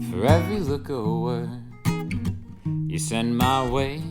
For every look or word you send my way,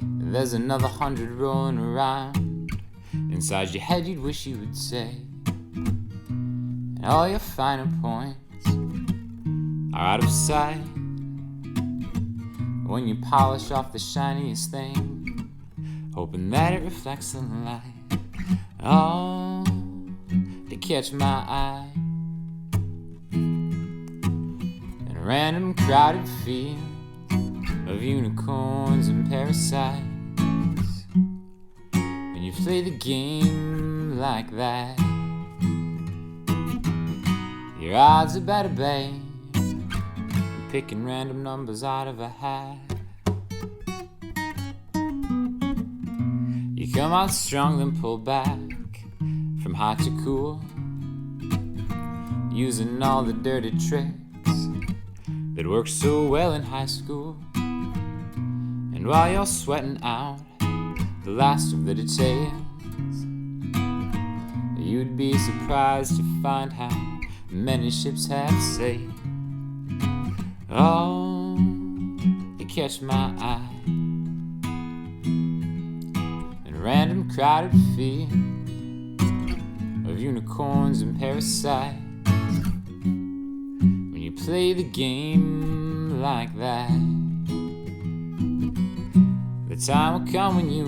there's another 100 rolling around inside your head you'd wish you would say. And all your finer points are out of sight when you polish off the shiniest thing, hoping that it reflects the light. Oh, to catch my eye in a random crowded field of unicorns and parasites. When you play the game like that, your odds are better, babe, than picking random numbers out of a hat. You come out strong, then pull back from hot to cool, using all the dirty tricks that worked so well in high school. And while you're sweating out the last of the details, you'd be surprised to find how many ships have sailed. Oh, you catch my eye in a random crowded field of unicorns and parasites. When you play the game like that, the time will come when you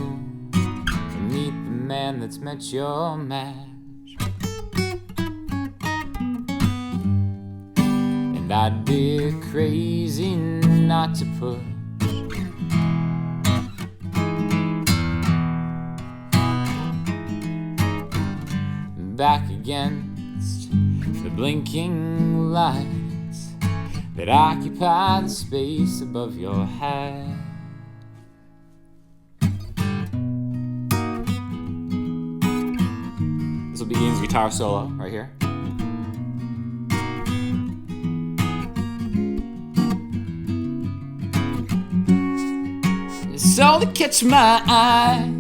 meet the man that's met your match. And I'd be crazy not to push back against the blinking lights that occupy the space above your head. This will be Ian's guitar solo right here. So to catch my eye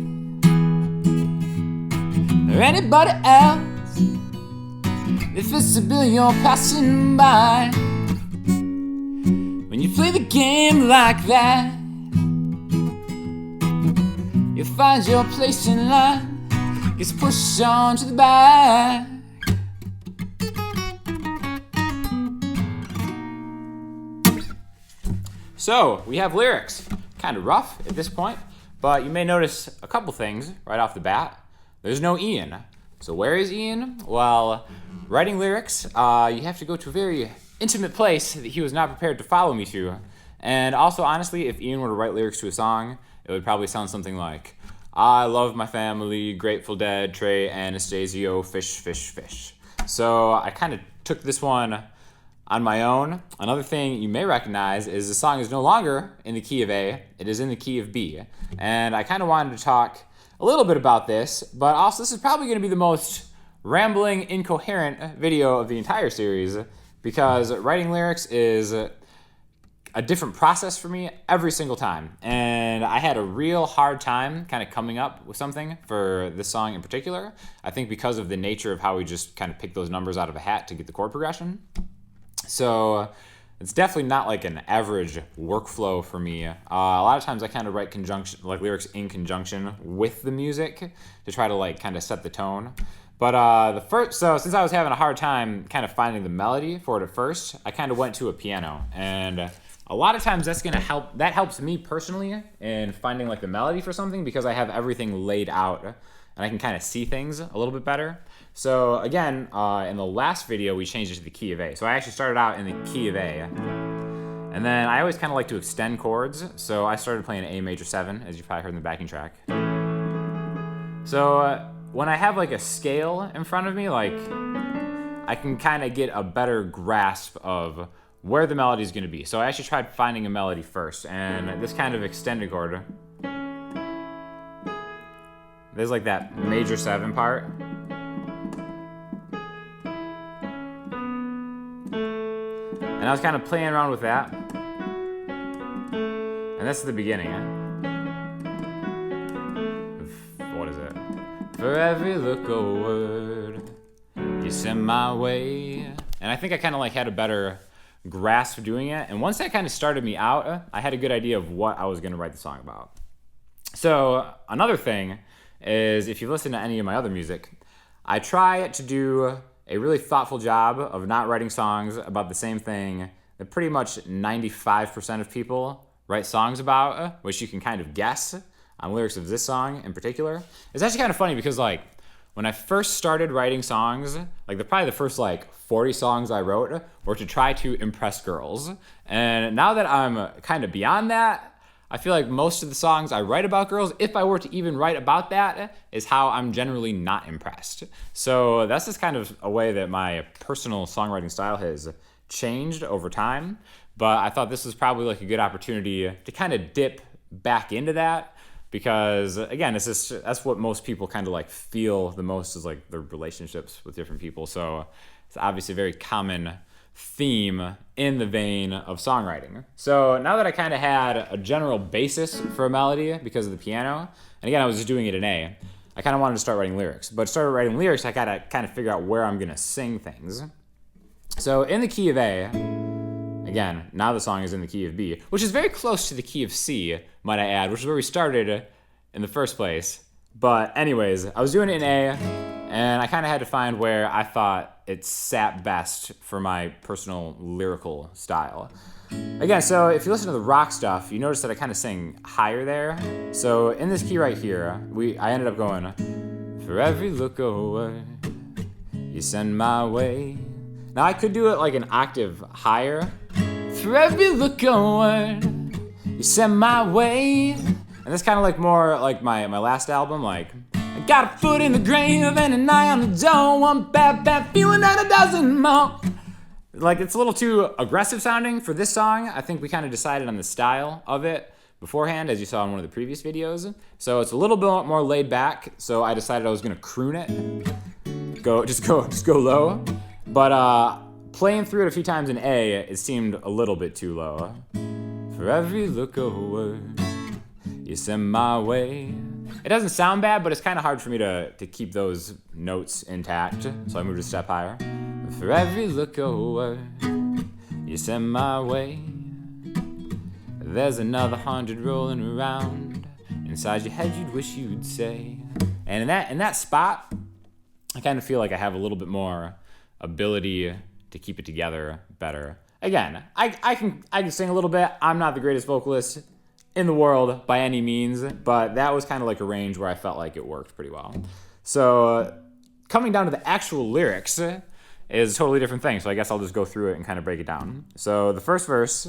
or anybody else, if it's a bill you're passing by, when you play the game like that, you find your place in line, gets pushed on to the back. So we have lyrics, kind of rough at this point, but you may notice a couple things right off the bat. There's no Ian. So where is Ian? Well, writing lyrics, you have to go to a very intimate place that he was not prepared to follow me to. And also, honestly, if Ian were to write lyrics to a song, it would probably sound something like, I love my family, Grateful Dead, Trey, Anastasio, fish, fish, fish. So I kind of took this one on my own. Another thing you may recognize is the song is no longer in the key of A, it is in the key of B. And I kind of wanted to talk a little bit about this, but also this is probably going to be the most rambling, incoherent video of the entire series, because writing lyrics is a different process for me every single time. And I had a real hard time kind of coming up with something for this song in particular. I think because of the nature of how we just kind of pick those numbers out of a hat to get the chord progression. So it's definitely not like an average workflow for me. A lot of times I kind of write lyrics in conjunction with the music to try to like kind of set the tone. But so since I was having a hard time kind of finding the melody for it at first, I kind of went to a piano. And a lot of times that helps me personally in finding like the melody for something, because I have everything laid out and I can kind of see things a little bit better. So again, in the last video, we changed it to the key of A. So I actually started out in the key of A. And then I always kind of like to extend chords. So I started playing A major 7, as you probably heard in the backing track. So when I have like a scale in front of me, like I can kind of get a better grasp of where the melody is going to be. So I actually tried finding a melody first. And this kind of extended chord, there's like that major 7 part. And I was kind of playing around with that. And that's the beginning. What is it? For every look or word you send my way. And I think I kind of like had a better grasp doing it. And once that kind of started me out, I had a good idea of what I was going to write the song about. So another thing is, if you listen to any of my other music, I try to do a really thoughtful job of not writing songs about the same thing that pretty much 95% of people write songs about, which you can kind of guess on lyrics of this song in particular. It's actually kind of funny because like when I first started writing songs, like probably the first like 40 songs I wrote were to try to impress girls. And now that I'm kind of beyond that, I feel like most of the songs I write about girls, if I were to even write about that, is how I'm generally not impressed. So that's just kind of a way that my personal songwriting style has changed over time. But I thought this was probably like a good opportunity to kind of dip back into that, because again, that's what most people kind of like feel the most, is like their relationships with different people. So it's obviously a very common theme in the vein of songwriting. So now that I kind of had a general basis for a melody because of the piano, and again, I was just doing it in A, I kind of wanted to start writing lyrics. But to start writing lyrics, I gotta kind of figure out where I'm gonna sing things. So in the key of A, again, now the song is in the key of B, which is very close to the key of C, might I add, which is where we started in the first place. But anyways, I was doing it in A, and I kind of had to find where I thought it sat best for my personal lyrical style. Again, so if you listen to the rock stuff, you notice that I kind of sing higher there. So in this key right here, I ended up going, for every look away you send my way. Now I could do it like an octave higher. For every look away you send my way. And that's kind of like more like my last album, like, I got a foot in the grave and an eye on the door, one bad feeling and a dozen more. Like, it's a little too aggressive sounding for this song. I think we kind of decided on the style of it beforehand, as you saw in one of the previous videos. So it's a little bit more laid back. So I decided I was gonna croon it, just go low. But playing through it a few times in A, it seemed a little bit too low. For every look over you send my way. It doesn't sound bad, but it's kind of hard for me to keep those notes intact. So I moved a step higher. For every look away you send my way. There's another 100 rolling around inside your head you'd wish you'd say. And in that spot, I kind of feel like I have a little bit more ability to keep it together better. Again, I can sing a little bit. I'm not the greatest vocalist in the world by any means, but that was kind of like a range where I felt like it worked pretty well. So coming down to the actual lyrics is a totally different thing. So I guess I'll just go through it and kind of break it down. So the first verse,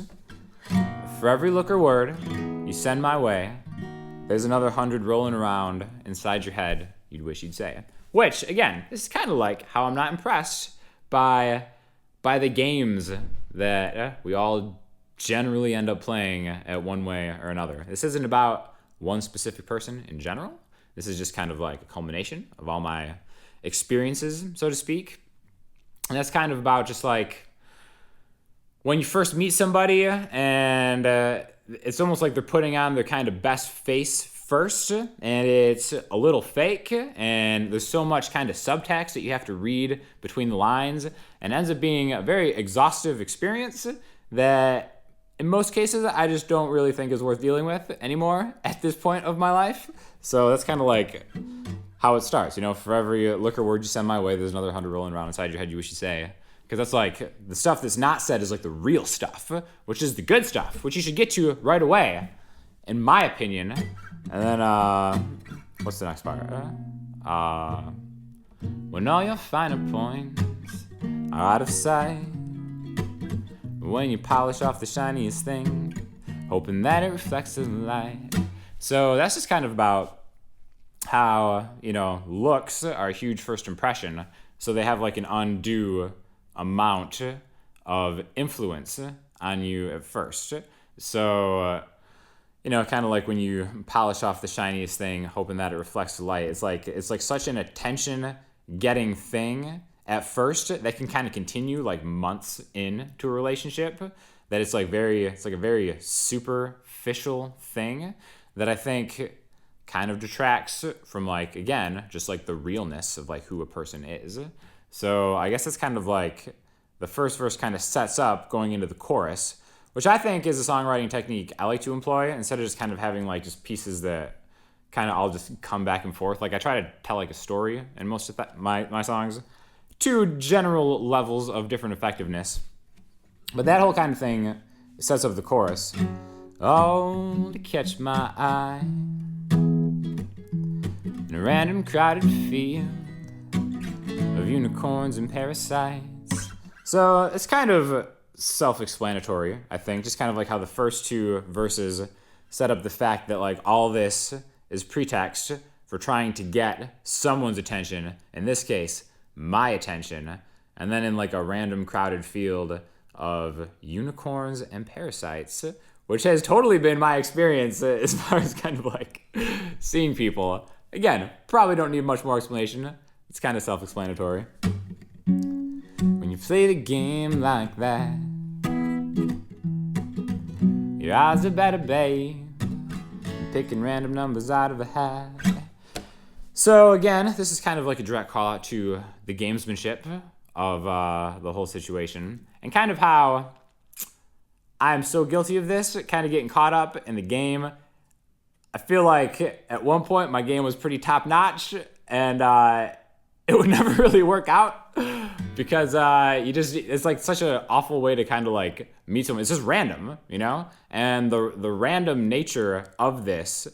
for every look or word you send my way, there's another 100 rolling around inside your head you'd wish you'd say. Which, again, this is kind of like how I'm not impressed by the games that we all generally end up playing at one way or another. This isn't about one specific person in general. This is just kind of like a culmination of all my experiences, so to speak. And that's kind of about just like when you first meet somebody and it's almost like they're putting on their kind of best face first, and it's a little fake, and there's so much kind of subtext that you have to read between the lines, and ends up being a very exhaustive experience that in most cases, I just don't really think is worth dealing with anymore at this point of my life. So that's kind of like how it starts. You know, for every look or word you send my way, there's another 100 rolling around inside your head you wish you say. Because that's like, the stuff that's not said is like the real stuff, which is the good stuff, which you should get to right away, in my opinion. And then, what's the next part? When all your finer points are out of sight, when you polish off the shiniest thing, hoping that it reflects the light. So that's just kind of about how, you know, looks are a huge first impression. So they have like an undue amount of influence on you at first. So, you know, kind of like when you polish off the shiniest thing, hoping that it reflects the light. It's like such an attention-getting thing at first that can kind of continue like months into a relationship, that it's like a very superficial thing that I think kind of detracts from, like, again, just like the realness of like who a person is. So I guess that's kind of like the first verse kind of sets up going into the chorus, which I think is a songwriting technique I like to employ instead of just kind of having like just pieces that kind of all just come back and forth. Like I try to tell like a story in most of my songs, to general levels of different effectiveness. But that whole kind of thing sets up the chorus. Oh, to catch my eye in a random crowded field of unicorns and parasites. So it's kind of self-explanatory, I think. Just kind of like how the first two verses set up the fact that like all this is pretext for trying to get someone's attention, in this case, my attention, and then in like a random crowded field of unicorns and parasites, which has totally been my experience as far as kind of like seeing people. Again, probably don't need much more explanation. It's kind of self-explanatory. When you play the game like that, your odds are better, babe. Picking random numbers out of a hat. So again, this is kind of like a direct call out to the gamesmanship of the whole situation, and kind of how I'm so guilty of this, kind of getting caught up in the game. I feel like at one point my game was pretty top notch, and it would never really work out because it's like such an awful way to kind of like meet someone. It's just random, you know? And the random nature of this,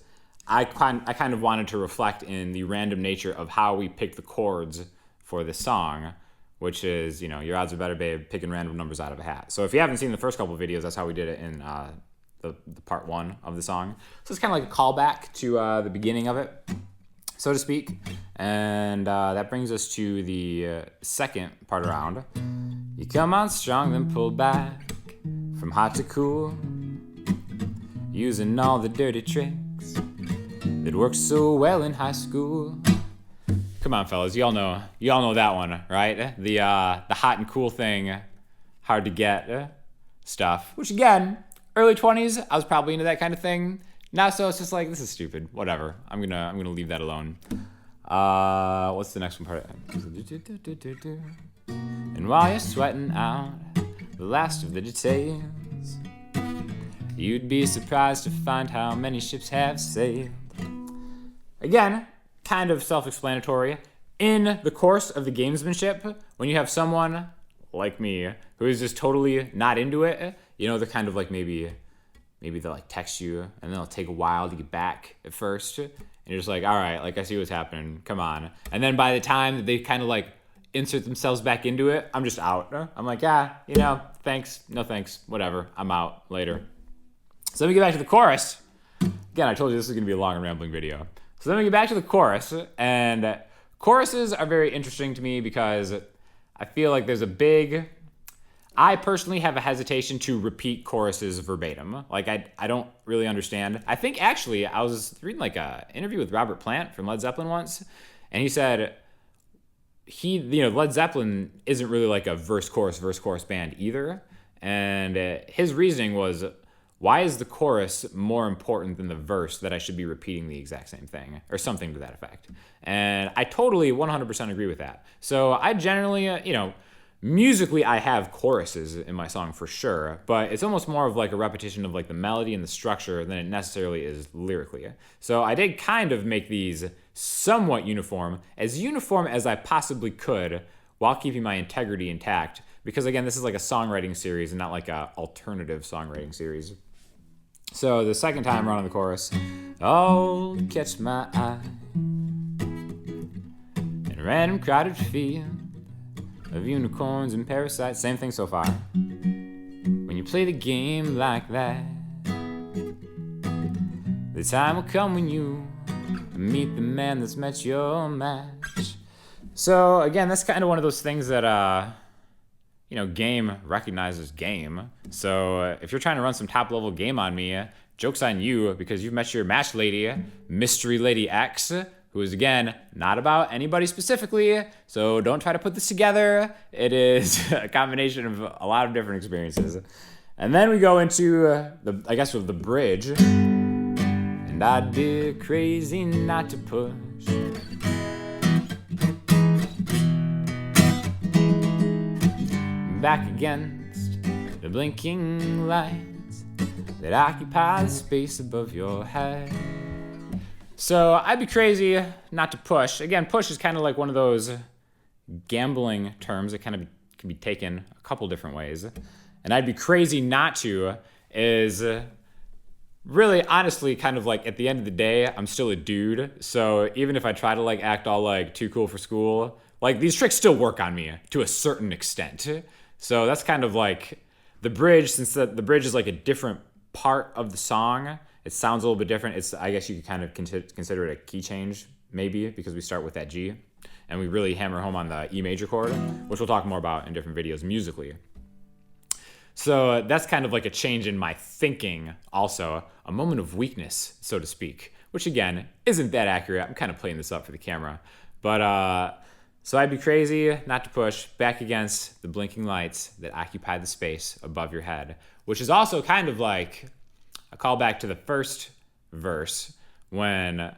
I kind of wanted to reflect in the random nature of how we pick the chords for this song, which is, you know, your odds are better, babe, picking random numbers out of a hat. So if you haven't seen the first couple of videos, that's how we did it in the part one of the song. So it's kind of like a callback to the beginning of it, so to speak. And that brings us to the second part around. You come on strong, then pull back from hot to cool, using all the dirty tricks that worked so well in high school. Come on, fellas, y'all know that one, right? The hot and cool thing, hard to get stuff. Which again, early 20s, I was probably into that kind of thing. Now, so it's just like, this is stupid. Whatever. I'm gonna leave that alone. What's the next one part? And while you're sweating out the last of the details, you'd be surprised to find how many ships have sailed. Again, kind of self-explanatory. In the course of the gamesmanship, when you have someone like me who is just totally not into it, you know, they're kind of like maybe they'll like text you and then it'll take a while to get back at first. And you're just like, all right, like I see what's happening, come on. And then by the time that they kind of like insert themselves back into it, I'm just out. I'm like, yeah, you know, thanks, no thanks, whatever, I'm out later. So let me get back to the chorus. Again, I told you this is gonna be a long and rambling video. So let me get back to the chorus. And choruses are very interesting to me because I feel like I personally have a hesitation to repeat choruses verbatim. Like, I don't really understand. I think, actually, I was reading, like, an interview with Robert Plant from Led Zeppelin once, and he said Led Zeppelin isn't really, like, a verse-chorus band either, and his reasoning was, why is the chorus more important than the verse that I should be repeating the exact same thing, or something to that effect? And I totally 100% agree with that. So I generally, musically, I have choruses in my song for sure, but it's almost more of like a repetition of like the melody and the structure than it necessarily is lyrically. So I did kind of make these somewhat uniform as I possibly could while keeping my integrity intact, because again, this is like a songwriting series and not like a alternative songwriting series. So the second time around in the chorus, oh, catch my eye in a random crowded field of unicorns and parasites. Same thing so far. When you play the game like that, the time will come when you meet the man that's met your match. So again, that's kind of one of those things that game recognizes game. So if you're trying to run some top level game on me, joke's on you, because you've met your match lady, Mystery Lady X, who is, again, not about anybody specifically, so don't try to put this together. It is a combination of a lot of different experiences. And then we go into, the bridge. And I'd be crazy not to push. back against the blinking lights that occupy the space above your head. So I'd be crazy not to push. Again, push is kind of like one of those gambling terms that kind of can be taken a couple different ways. And I'd be crazy not to is really honestly kind of like at the end of the day, I'm still a dude. So even if I try to like act all like too cool for school, like these tricks still work on me to a certain extent. So that's kind of like the bridge, since the bridge is like a different part of the song. It sounds a little bit different. I guess you could kind of consider it a key change maybe, because we start with that G and we really hammer home on the E major chord, which we'll talk more about in different videos musically. So that's kind of like a change in my thinking, also a moment of weakness, so to speak, which again, isn't that accurate. I'm kind of playing this up for the camera. But so I'd be crazy not to push back against the blinking lights that occupy the space above your head, which is also kind of like a callback to the first verse when,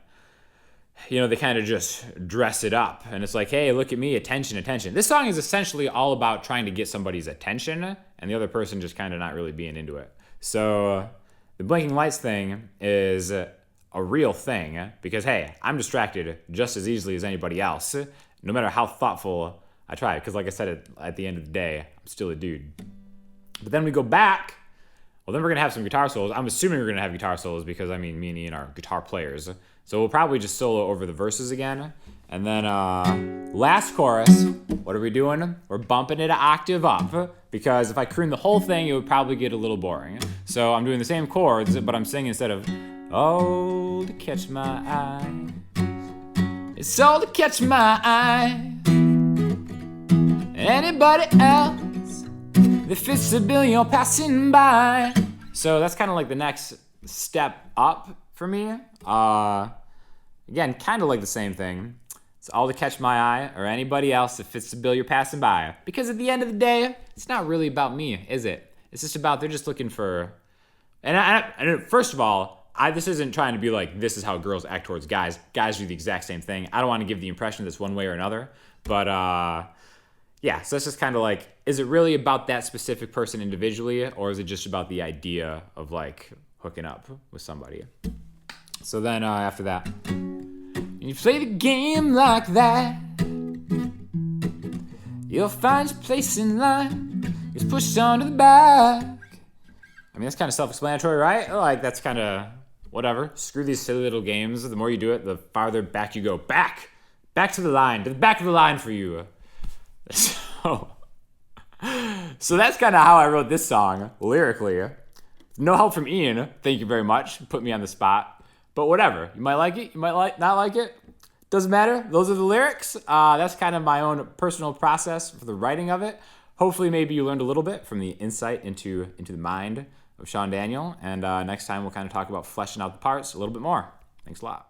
you know, they kind of just dress it up and it's like, hey, look at me, attention, attention. This song is essentially all about trying to get somebody's attention and the other person just kind of not really being into it. So the blinking lights thing is a real thing because, hey, I'm distracted just as easily as anybody else, no matter how thoughtful I try. Because like I said, at the end of the day, I'm still a dude. But then we go back. Well, then we're going to have some guitar solos. I'm assuming we're going to have guitar solos because, I mean, me and Ian are guitar players. So we'll probably just solo over the verses again. And then last chorus, what are we doing? We're bumping it an octave up because if I croon the whole thing, it would probably get a little boring. So I'm doing the same chords, but I'm singing instead of, oh, to catch my eye. It's all to catch my eye. Anybody else that fits the bill you're passing by. So that's kind of like the next step up for me. Again, kind of like the same thing. It's all to catch my eye or anybody else that fits the bill you're passing by. Because at the end of the day, it's not really about me, is it? It's just about, they're just looking for, and first of all, this isn't trying to be like, this is how girls act towards guys. Guys do the exact same thing. I don't want to give the impression that's one way or another. But yeah, so it's just kind of like, is it really about that specific person individually? Or is it just about the idea of like hooking up with somebody? So then after that, you play the game like that, you'll find your place in line. It's pushed onto the back. I mean, that's kind of self-explanatory, right? Like, that's kind of whatever. Screw these silly little games. The more you do it, the farther back you go. Back to the line, to the back of the line for you. So that's kind of how I wrote this song, lyrically. No help from Ian. Thank you very much. Put me on the spot. But whatever. You might like it. You might not like it. Doesn't matter. Those are the lyrics. That's kind of my own personal process for the writing of it. Hopefully, maybe you learned a little bit from the insight into the mind of Sean Daniel. And next time, we'll kind of talk about fleshing out the parts a little bit more. Thanks a lot.